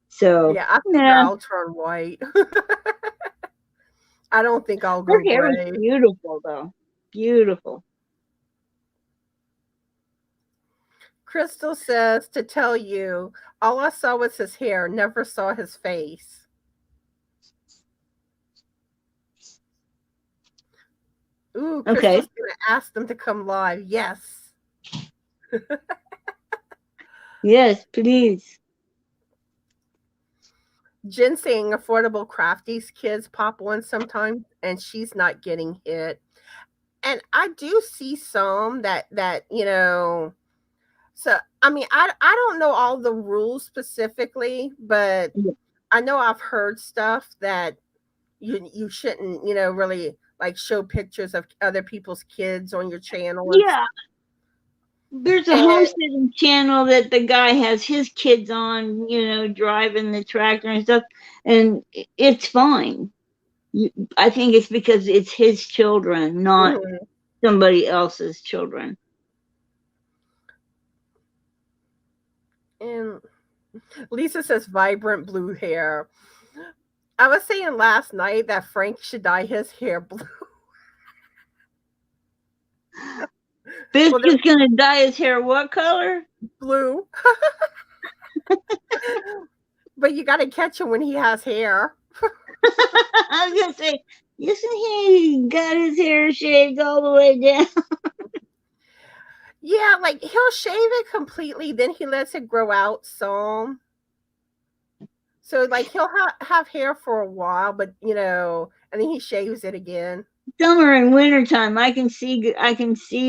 Speaker 1: So
Speaker 2: Yeah, I figure
Speaker 1: yeah,
Speaker 2: I'll turn white. I don't think I'll
Speaker 1: her
Speaker 2: go
Speaker 1: hair was
Speaker 2: gray.
Speaker 1: beautiful though. Beautiful.
Speaker 2: Crystal says to tell you, all I saw was his hair, never saw his face. Ooh,
Speaker 1: Okay.
Speaker 2: Crystal's gonna ask them to come live. Yes.
Speaker 1: Yes, please.
Speaker 2: Jen saying affordable crafties kids pop on sometimes and she's not getting hit. And I do see some that so I mean I don't know all the rules specifically, but I know I've heard stuff that you shouldn't, really like show pictures of other people's kids on your channel and
Speaker 1: Yeah, there's a
Speaker 2: and
Speaker 1: homesteading channel that the guy has his kids on, driving the tractor and stuff, and it's fine. I think it's because it's his children, not
Speaker 2: mhm.
Speaker 1: somebody else's children.
Speaker 2: And Lisa says vibrant blue hair. I was saying last night that Frank should dye his hair blue.
Speaker 1: This
Speaker 2: Well, they're
Speaker 1: is gonna dye his hair what color?
Speaker 2: blue, but you got to catch him when he has hair.
Speaker 1: I was gonna say, isn't he got his hair shaved all the way down?
Speaker 2: Yeah, like he'll shave it completely, then he lets it grow out some. So like he'll have hair for a while, but and then he shaves it again.
Speaker 1: Summer and winter time, I can see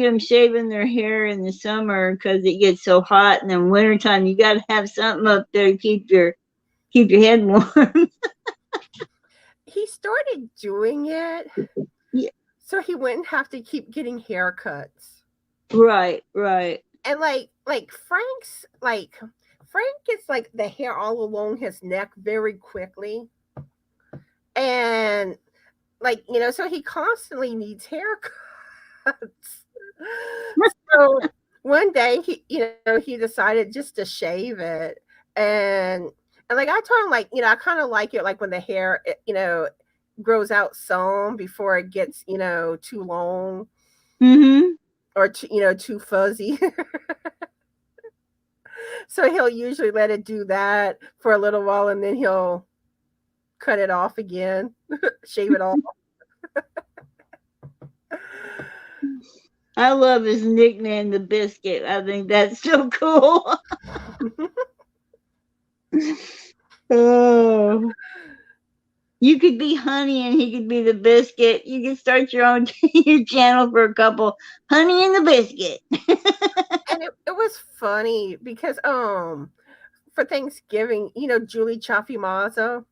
Speaker 1: them shaving their hair in the summer because it gets so hot, and then winter time you got to have something up there to keep your keep your head warm.
Speaker 2: He started doing it,
Speaker 1: Yeah,
Speaker 2: so he wouldn't have to keep getting haircuts.
Speaker 1: right, right.
Speaker 2: And Frank gets like the hair all along his neck very quickly. And so he constantly needs haircuts. So one day he decided just to shave it. And like I told him, I kind of like it like when the hair grows out some before it gets too long
Speaker 1: Mm-hmm.
Speaker 2: or too fuzzy. So he'll usually let it do that for a little while, and then he'll cut it off again, shave it off.
Speaker 1: I love his nickname, the Biscuit. I think that's so cool. Oh. You could be Honey and he could be the Biscuit. You could start your own your channel for a couple. Honey and the Biscuit.
Speaker 2: And it was funny because for Thanksgiving, Julie Chafimaza.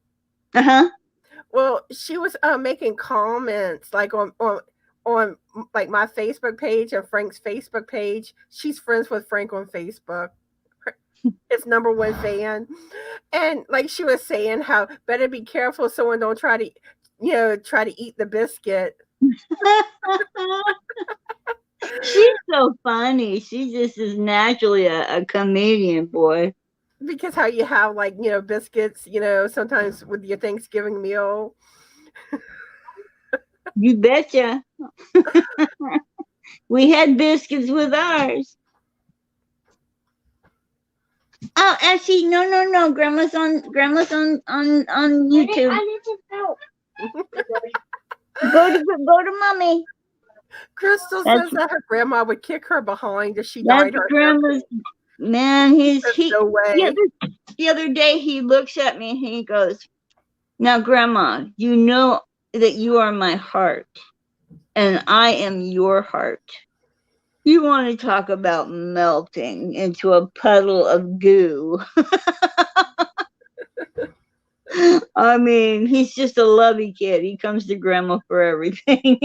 Speaker 1: Uh-huh.
Speaker 2: Well, she was making comments like on like my Facebook page and Frank's Facebook page. She's friends with Frank on Facebook. His number one fan. And like she was saying how better be careful someone don't try to eat the biscuit.
Speaker 1: She's so funny. She just is naturally a comedian, boy.
Speaker 2: Because how you have biscuits, sometimes with your Thanksgiving meal.
Speaker 1: You betcha. We had biscuits with ours. Oh, actually, no. Grandma's on YouTube. Go to mommy.
Speaker 2: Crystal
Speaker 1: That's
Speaker 2: says that her grandma would kick her behind if she
Speaker 1: that's
Speaker 2: dyed her hair.
Speaker 1: grandma's man.
Speaker 2: There's no way.
Speaker 1: The other day he looks at me and he goes, "Now, Grandma, you know that you are my heart, and I am your heart. You want to talk about melting into a puddle of goo?" I mean, he's just a lovey kid. He comes to Grandma for everything.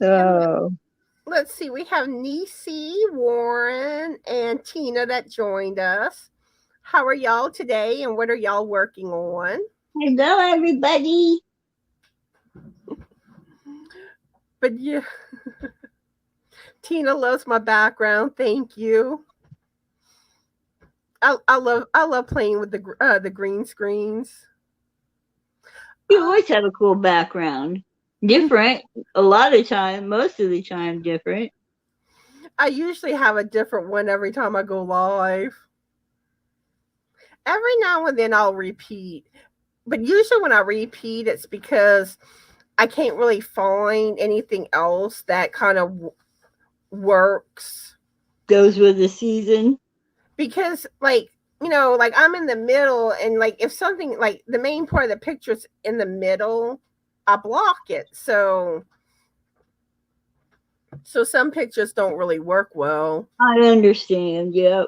Speaker 1: Oh.
Speaker 2: Let's see. We have Nisi, Warren, and Tina that joined us. How are y'all today, and what are y'all working on?
Speaker 1: Hello, everybody.
Speaker 2: But yeah, Tina loves my background. Thank you. I love playing with the green screens.
Speaker 1: You always have a cool background. Different. A lot of time, most of the time, different.
Speaker 2: I usually have a different one every time I go live. Every now and then I'll repeat, but usually when I repeat, it's because I can't really find anything else that kind of works.
Speaker 1: Goes with the season.
Speaker 2: Because like I'm in the middle, and like if something like the main part of the picture's in the middle, I block it. So some pictures don't really work well.
Speaker 1: I understand. Yep.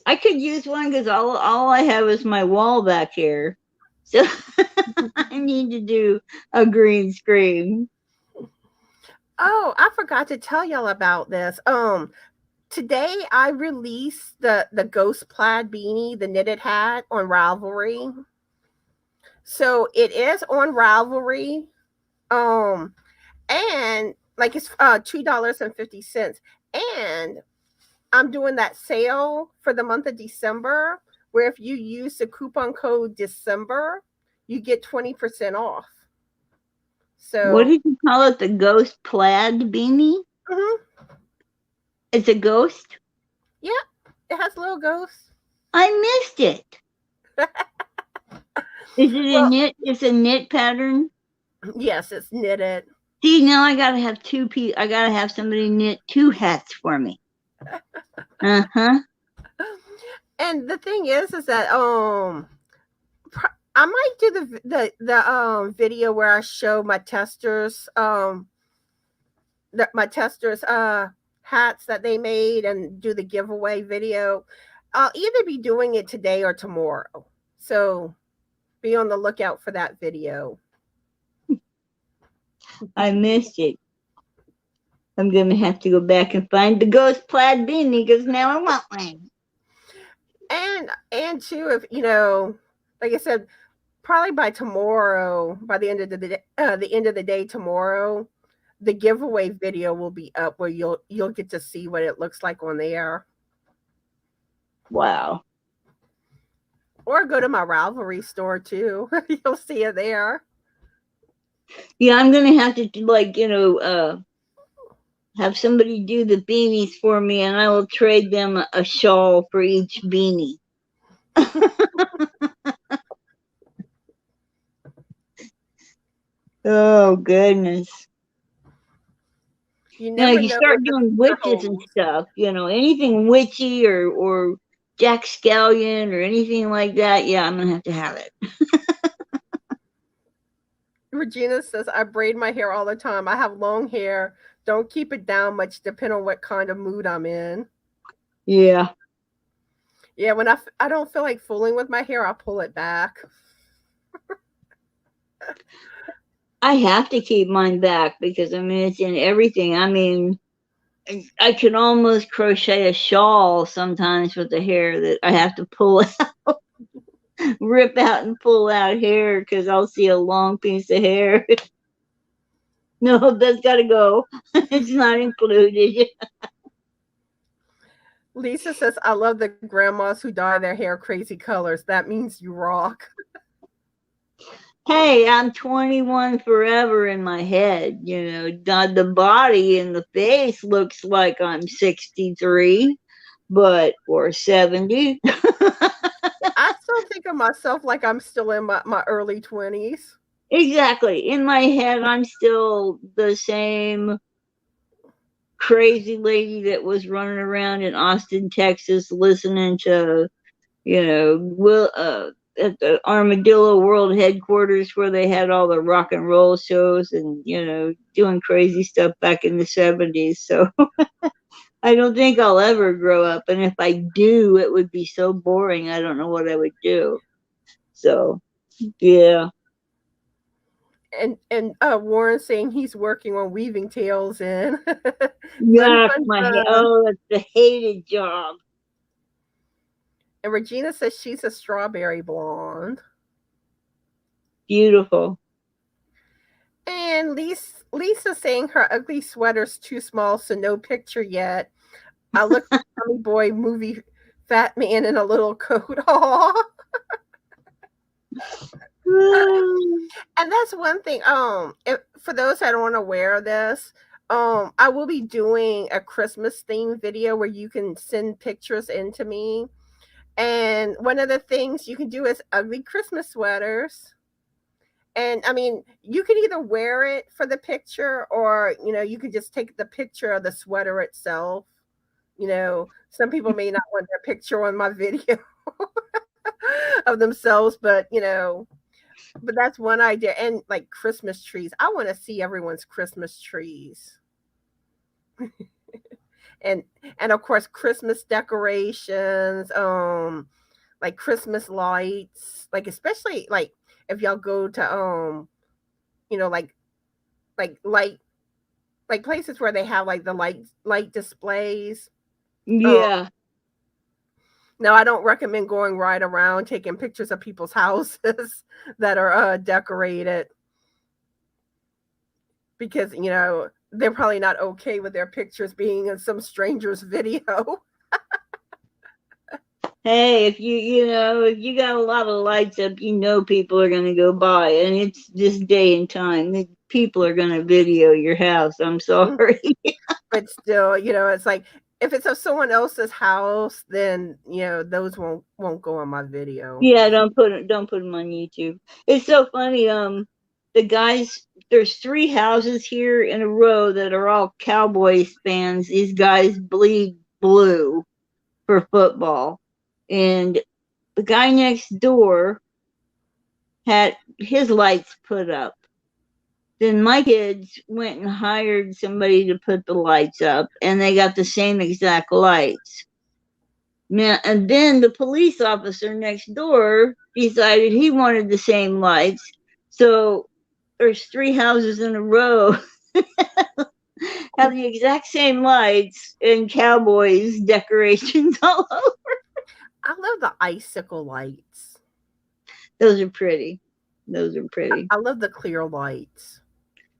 Speaker 1: I could use one because all I have is my wall back here. So I need to do a green screen.
Speaker 2: Oh, I forgot to tell y'all about this. Today I released the ghost plaid beanie, the knitted hat on Ravelry. So it is on Ravelry. And like it's $2.50. And I'm doing that sale for the month of December where if you use the coupon code December, you get 20% off. So
Speaker 1: What did you call it? The ghost plaid beanie?
Speaker 2: mhm.
Speaker 1: It's a ghost?
Speaker 2: Yeah, it has little ghosts.
Speaker 1: I missed it. Is it a
Speaker 2: Well,
Speaker 1: knit? It's a knit pattern?
Speaker 2: yes, it's knitted.
Speaker 1: See, now I gotta have I gotta have somebody knit two hats for me. Uh-huh.
Speaker 2: And the thing is that I might do the video where I show my testers hats that they made and do the giveaway video. I'll either be doing it today or tomorrow. So be on the lookout for that video.
Speaker 1: I missed it. I'm going to have to go back and find the ghost plaid beanie because now I want one.
Speaker 2: And too, if like I said, probably by tomorrow, by the end of the day tomorrow, the giveaway video will be up where you'll get to see what it looks like on there.
Speaker 1: Wow.
Speaker 2: Or go to my Ravelry store too. You'll see it there.
Speaker 1: Yeah, I'm going to have to, have somebody do the beanies for me, and I will trade them a shawl for each beanie. Oh, goodness.
Speaker 2: You
Speaker 1: Now,
Speaker 2: never
Speaker 1: if you
Speaker 2: know
Speaker 1: start
Speaker 2: what the
Speaker 1: doing
Speaker 2: future
Speaker 1: witches and
Speaker 2: holds.
Speaker 1: stuff, anything witchy or Jack Scallion or anything like that, yeah, I'm going to have it.
Speaker 2: Regina says, I braid my hair all the time. I have long hair. Don't keep it down much, depending on what kind of mood I'm in.
Speaker 1: Yeah.
Speaker 2: Yeah, when I don't feel like fooling with my hair, I'll pull it back.
Speaker 1: I have to keep mine back because, it's in everything. I can almost crochet a shawl sometimes with the hair that I have to pull out, rip out and pull out hair because I'll see a long piece of hair. No, that's got to go. It's not included.
Speaker 2: Lisa says, I love the grandmas who dye their hair crazy colors. That means you rock.
Speaker 1: Hey, I'm 21 forever in my head. The body and the face looks like I'm 63, or 70.
Speaker 2: I still think of myself like I'm still in my early 20s.
Speaker 1: Exactly. In my head, I'm still the same crazy lady that was running around in Austin, Texas, listening to, at the Armadillo World headquarters where they had all the rock and roll shows and, doing crazy stuff back in the 70s. So I don't think I'll ever grow up. And if I do, it would be so boring. I don't know what I would do. So, yeah.
Speaker 2: And Warren saying he's working on weaving tails in. Fun,
Speaker 1: Yuck,
Speaker 2: fun,
Speaker 1: my hair.
Speaker 2: fun.
Speaker 1: Oh, that's the hated job.
Speaker 2: And Regina says she's a strawberry blonde.
Speaker 1: Beautiful.
Speaker 2: And Lisa saying her ugly sweater's too small, so no picture yet. I look like Tommy Boy movie fat man in a little coat. Aw. And that's one thing. For those that aren't aware of this, I will be doing a Christmas theme video where you can send pictures into me. And one of the things you can do is ugly Christmas sweaters. And you can either wear it for the picture or, you can just take the picture of the sweater itself. Some people may not want their picture on my video of themselves, but that's one idea. And like Christmas trees, I want to see everyone's Christmas trees. and and of course Christmas decorations, like Christmas lights, like especially like if y'all go to like light, like places where they have like the light displays.
Speaker 1: Yeah.
Speaker 2: Now I don't recommend going right around taking pictures of people's houses that are decorated, because they're probably not okay with their pictures being in some stranger's video.
Speaker 1: Hey, if you got a lot of lights up, people are gonna go by, and it's this day and time that people are gonna video your house. I'm sorry.
Speaker 2: But still, it's like if it's of someone else's house, then those won't go on my video.
Speaker 1: Yeah, don't put them on YouTube. It's so funny. The guys, there's 3 houses here in a row that are all Cowboys fans. These guys bleed blue for football, and the guy next door had his lights put up, then my kids went and hired somebody to put the lights up, and they got the same exact lights. Now, and then the police officer next door decided he wanted the same lights. So there's three houses in a row have the exact same lights and cowboys decorations all over.
Speaker 2: I love the icicle lights.
Speaker 1: Those are pretty. Those are pretty.
Speaker 2: I love the clear lights.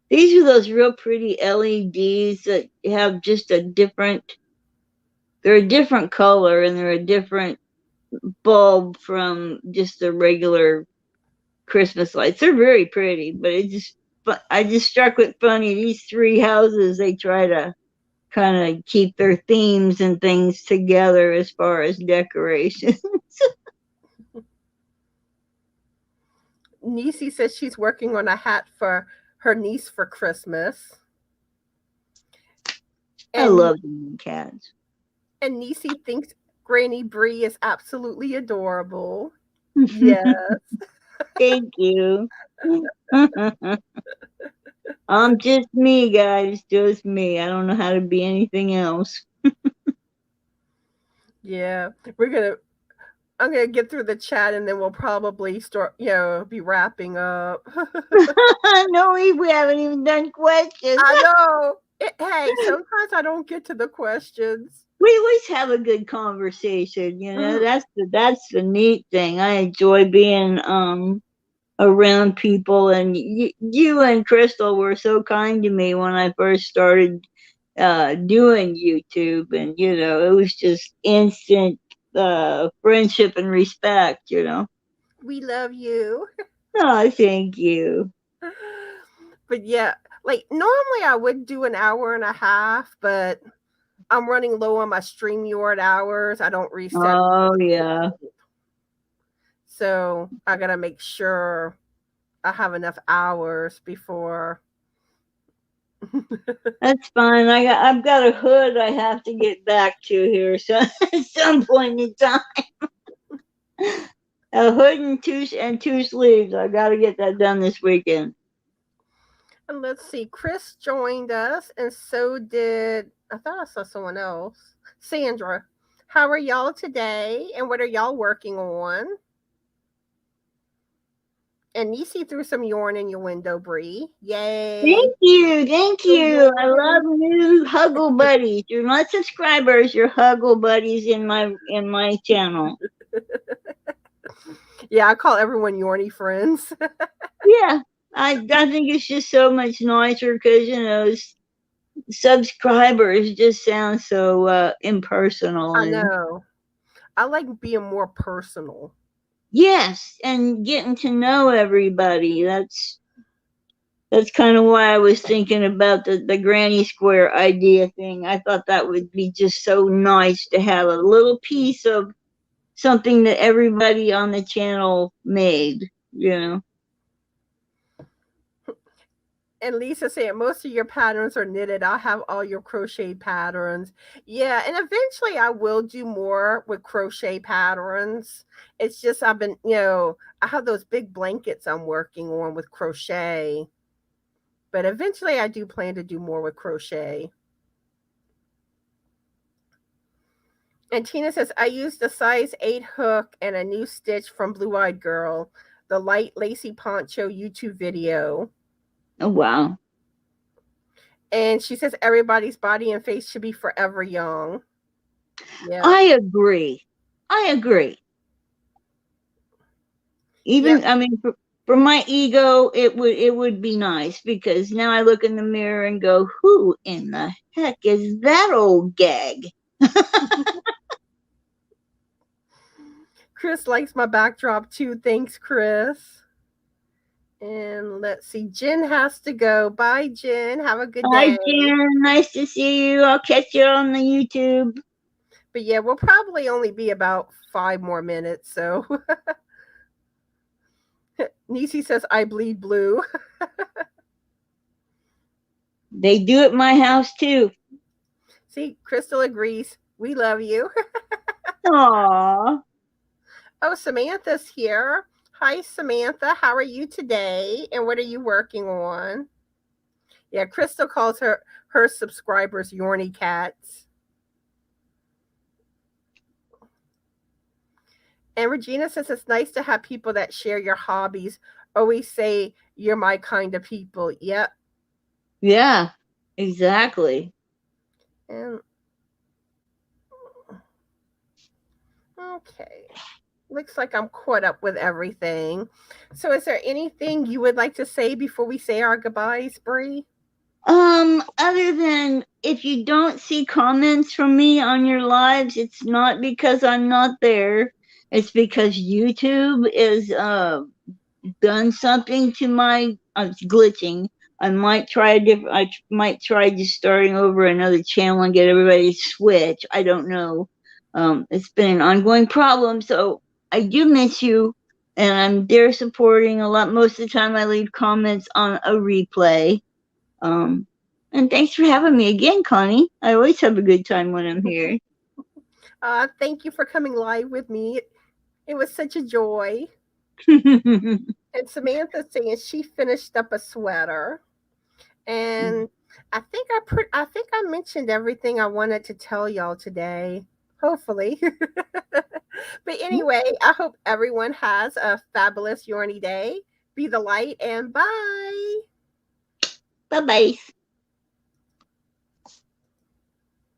Speaker 1: These are those real pretty LEDs that have just a different, they're a different color and they're a different bulb from just the regular Christmas lights. They're very pretty, but I just struck with funny. These three houses, they try to kind of keep their themes and things together as far as decoration.
Speaker 2: Nisi says she's working on a hat for her niece for Christmas.
Speaker 1: I love the cats.
Speaker 2: And Nisi thinks Granny Bree is absolutely adorable. Yes.
Speaker 1: Thank you. I'm just me, guys. Just me. I don't know how to be anything else.
Speaker 2: Yeah. I'm gonna get through the chat and then we'll probably start, be wrapping up.
Speaker 1: No, we haven't even done questions.
Speaker 2: I know. Hey, sometimes I don't get to the questions.
Speaker 1: We always have a good conversation, that's the neat thing. I enjoy being around people, and you and Crystal were so kind to me when I first started doing YouTube, and it was just instant friendship and respect.
Speaker 2: We love you.
Speaker 1: Oh, thank you.
Speaker 2: But yeah, like normally I would do an hour and a half, but I'm running low on my StreamYard hours. I don't reset.
Speaker 1: Oh yeah.
Speaker 2: So I gotta make sure I have enough hours before.
Speaker 1: That's fine. I've got a hood I have to get back to here, so at some point in time. A hood and two sleeves. I got to get that done this weekend.
Speaker 2: And let's see, Chris joined us, and so did, I thought I saw someone else. Sandra, how are y'all today, and what are y'all working on? And Nisi threw some yarn in your window, Bree. Yay!
Speaker 1: Thank you. I love new Huggle buddies. You're not subscribers. You're Huggle buddies in my channel.
Speaker 2: Yeah, I call everyone Yarny friends.
Speaker 1: Yeah, I think it's just so much nicer because subscribers just sound so impersonal.
Speaker 2: I know. I like being more personal.
Speaker 1: Yes, and getting to know everybody. That's kind of why I was thinking about the Granny Square idea thing. I thought that would be just so nice to have a little piece of something that everybody on the channel made.
Speaker 2: And Lisa said most of your patterns are knitted. I'll have all your crochet patterns. Yeah, and eventually I will do more with crochet patterns. It's just I've been, I have those big blankets I'm working on with crochet. But eventually I do plan to do more with crochet. And Tina says, I used a size 8 hook and a new stitch from Blue Eyed Girl, the light lacy poncho YouTube video.
Speaker 1: Oh, wow.
Speaker 2: And she says everybody's body and face should be forever young.
Speaker 1: Yeah. I agree. Even, I mean, for my ego, it would be nice because now I look in the mirror and go, who in the heck is that old gag?
Speaker 2: Chris likes my backdrop too. Thanks, Chris. And let's see, Jen has to go. Bye, Jen. Have a good day.
Speaker 1: Bye, Jen. Nice to see you. I'll catch you on the YouTube.
Speaker 2: But yeah, we'll probably only be about 5 more minutes. So Nisi says, I bleed blue.
Speaker 1: They do at my house too.
Speaker 2: See, Crystal agrees. We love you.
Speaker 1: Aww.
Speaker 2: Oh, Samantha's here. Hi, Samantha. How are you today? And what are you working on? Yeah, Crystal calls her subscribers Yorny cats. And Regina says it's nice to have people that share your hobbies. Always say you're my kind of people. Yep.
Speaker 1: Yeah, exactly.
Speaker 2: And okay. Looks like I'm caught up with everything. So is there anything you would like to say before we say our goodbyes, Bree?
Speaker 1: Other than if you don't see comments from me on your lives, it's not because I'm not there. It's because YouTube is done something to my glitching. I might try a different. Might try just starting over another channel and get everybody to switch. I don't know. It's been an ongoing problem, so I do miss you, and I'm there supporting a lot. Most of the time, I leave comments on a replay. Um, and thanks for having me again, Connie. I always have a good time when I'm here.
Speaker 2: Thank you for coming live with me. It was such a joy. And Samantha saying she finished up a sweater. And I think I mentioned everything I wanted to tell y'all today. Hopefully. But anyway, I hope everyone has a fabulous Yorny day. Be the light and bye.
Speaker 1: Bye bye.